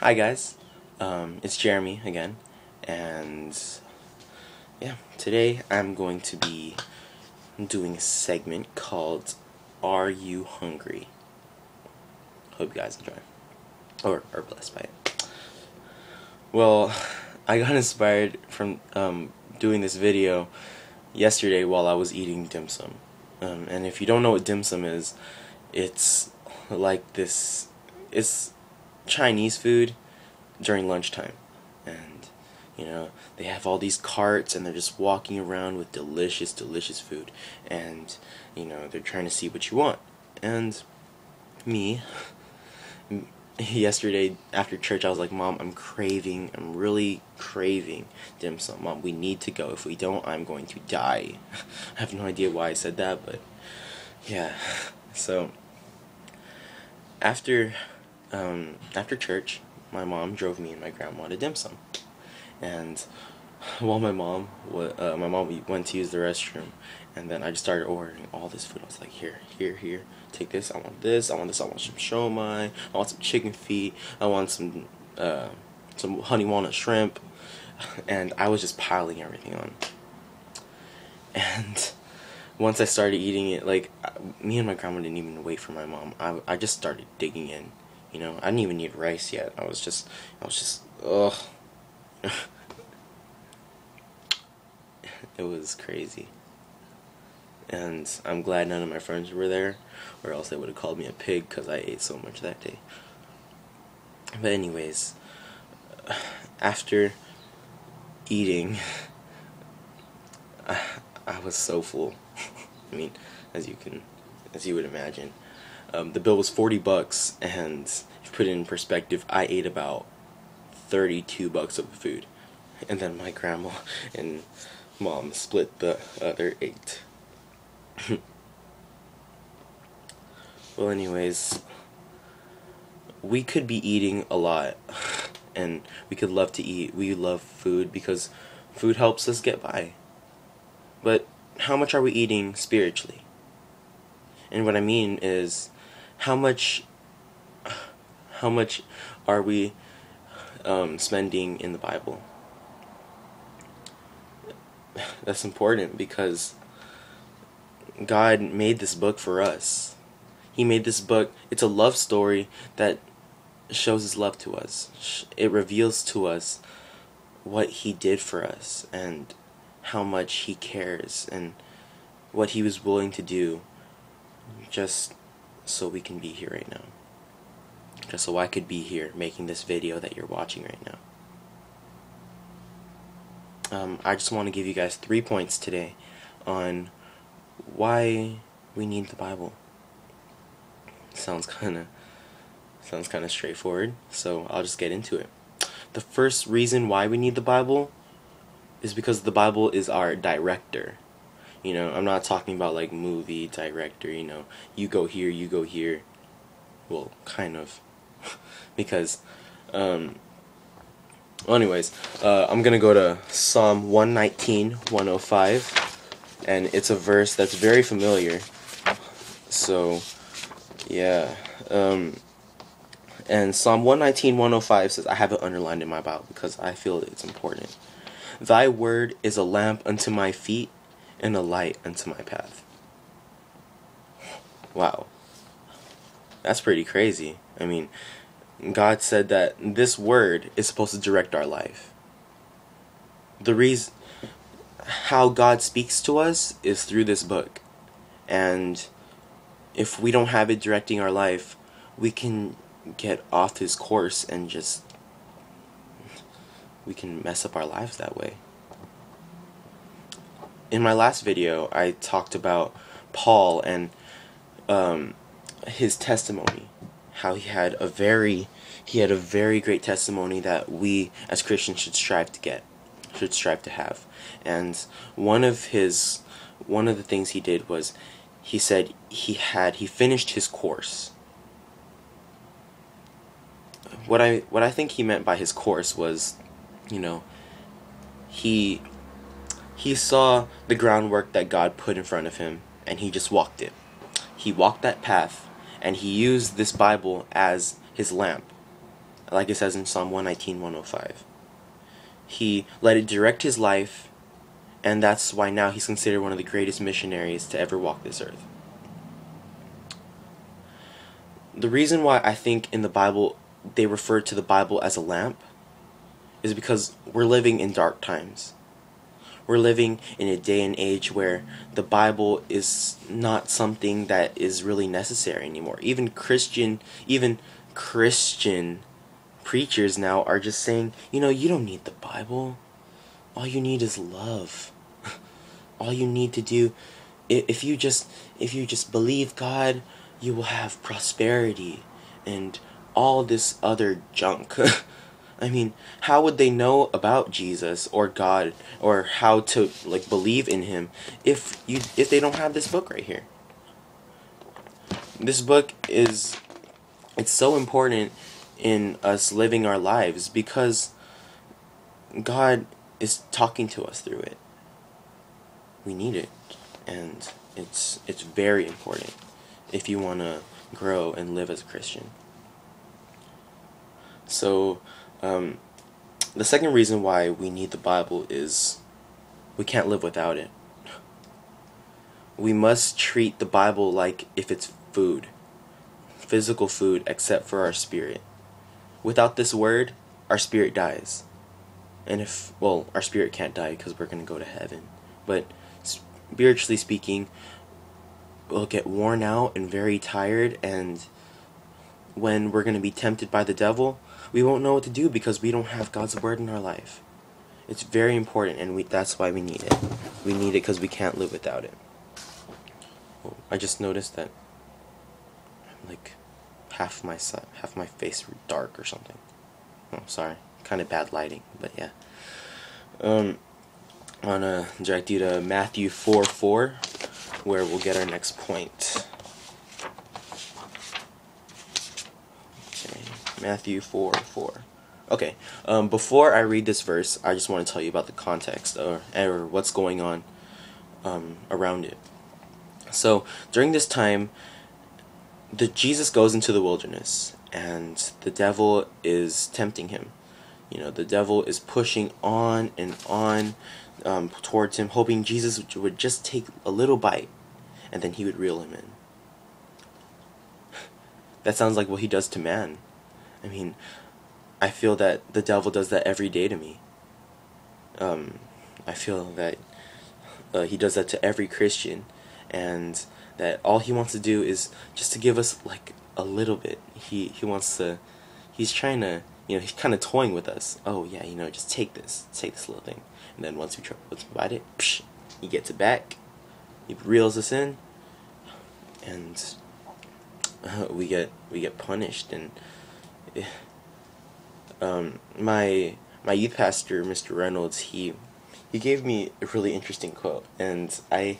Hi guys, it's Jeremy again, and yeah, today I'm going to be doing a segment called Are You Hungry? Hope you guys enjoy, or are blessed by it. Well, I got inspired from doing this video yesterday while I was eating dim sum. And if you don't know what dim sum is, it's like this, it's Chinese food during lunchtime, and they have all these carts and they're just walking around with delicious food, and they're trying to see what you want. And me, yesterday after church, I was like, Mom, I'm really craving dim sum. Mom, we need to go. If we don't, I'm going to die. I have no idea why I said that, but yeah. So after after church, my mom drove me and my grandma to dim sum, and while my mom went to use the restroom, and then I just started ordering all this food. I was like, here, take this. I want this. I want this. I want some shomai. I want some chicken feet. I want some honey walnut shrimp, and I was just piling everything on. And once I started eating it, like, me and my grandma didn't even wait for my mom. I just started digging in. I didn't even need rice yet. I was just, ugh. It was crazy. And I'm glad none of my friends were there, or else they would have called me a pig because I ate so much that day. But anyways, after eating, I was so full. I mean, as you would imagine. The bill was $40, and if you put it in perspective, I ate about $32 of the food, and then my grandma and mom split the other 8. Well, anyways, we could be eating a lot, and we could love to eat. We love food because food helps us get by. But how much are we eating spiritually? And what I mean is, how much are we spending in the Bible? That's important because God made this book for us. He made this book. It's a love story that shows His love to us. It reveals to us what He did for us and how much He cares and what He was willing to do just so we can be here right now. Just so I could be here making this video that you're watching right now. I just want to give you guys 3 points today on why we need the Bible. Sounds kind of straightforward, so I'll just get into it. The first reason why we need the Bible is because the Bible is our director. I'm not talking about like movie director, you go here, you go here. Well, kind of. Because, anyways, I'm going to go to Psalm 119, 105, and it's a verse that's very familiar. So, yeah. And Psalm 119, 105 says, I have it underlined in my Bible because I feel it's important. Thy word is a lamp unto my feet and a light unto my path. Wow. That's pretty crazy. I mean, God said that this word is supposed to direct our life. The reason how God speaks to us is through this book. And if we don't have it directing our life, we can get off His course and we can mess up our lives that way. In my last video, I talked about Paul and his testimony, how he had a very great testimony that we as Christians should strive to have. And one of the things he did was he said he finished his course. What I think he meant by his course was, he saw the groundwork that God put in front of him, and he just walked it. He walked that path, and he used this Bible as his lamp. like it says in Psalm 119, 105. He let it direct his life, and that's why now he's considered one of the greatest missionaries to ever walk this earth. The reason why I think in the Bible they refer to the Bible as a lamp is because we're living in dark times. We're living in a day and age where the Bible is not something that is really necessary anymore. Even Christian preachers now are just saying, you don't need the Bible. All you need is love. All you need to do, if you just believe God, you will have prosperity and all this other junk. I mean, how would they know about Jesus or God or how to believe in him if they don't have this book right here? This book it's so important in us living our lives because God is talking to us through it. We need it, and it's very important if you want to grow and live as a Christian. So, the second reason why we need the Bible is we can't live without it. We must treat the Bible like if it's food, physical food, except for our spirit. Without this word, our spirit dies. And our spirit can't die because we're going to go to heaven. But spiritually speaking, we'll get worn out and very tired, and when we're going to be tempted by the devil, we won't know what to do because we don't have God's word in our life. It's very important, and that's why we need it. We need it because we can't live without it. Oh, I just noticed that I'm half my face dark or something. Oh, sorry. Kind of bad lighting, but yeah. I'm gonna direct you to Matthew 4:4, where we'll get our next point. Okay, Matthew 4:4. Okay, before I read this verse, I just want to tell you about the context or what's going on around it. So during this time, Jesus goes into the wilderness, and the devil is tempting him. The devil is pushing on and on towards him, hoping Jesus would just take a little bite, and then he would reel him in. That sounds like what he does to man. I mean, I feel that the devil does that every day to me. I feel that he does that to every Christian, and that all he wants to do is just to give us a little bit. He's trying to, he's kind of toying with us. Oh yeah, just take this little thing, and then once we bite it, he gets it back, he reels us in, and we get punished. And my youth pastor, Mr. Reynolds, he gave me a really interesting quote, and I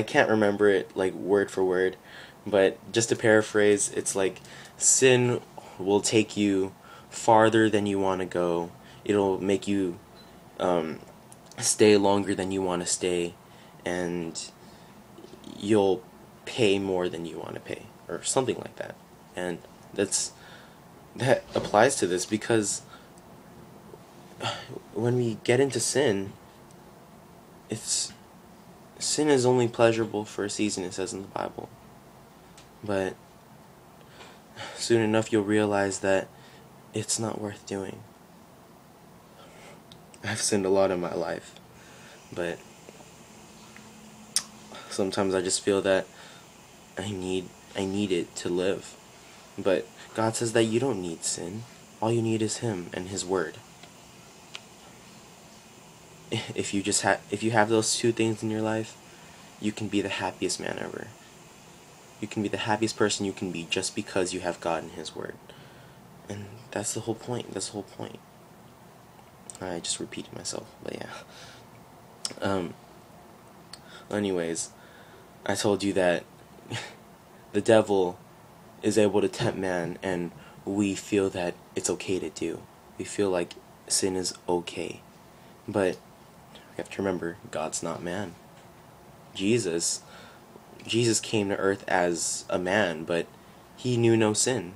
can't remember it word for word, but just to paraphrase, it's sin will take you farther than you want to go. It'll make you stay longer than you want to stay, and you'll pay more than you want to pay, or something like that. And that applies to this, because when we get into sin, sin is only pleasurable for a season, it says in the Bible. But soon enough you'll realize that it's not worth doing. I've sinned a lot in my life, but sometimes I just feel that I need it to live. But God says that you don't need sin. All you need is Him and His Word. If you have those two things in your life, you can be the happiest man ever. You can be the happiest person you can be just because you have God and His Word. And that's the whole point. That's the whole point. I just repeated myself, but yeah. Anyways, I told you that the devil is able to tempt man, and we feel that it's okay to do. We feel like sin is okay. But we have to remember, God's not man. Jesus came to earth as a man, but He knew no sin.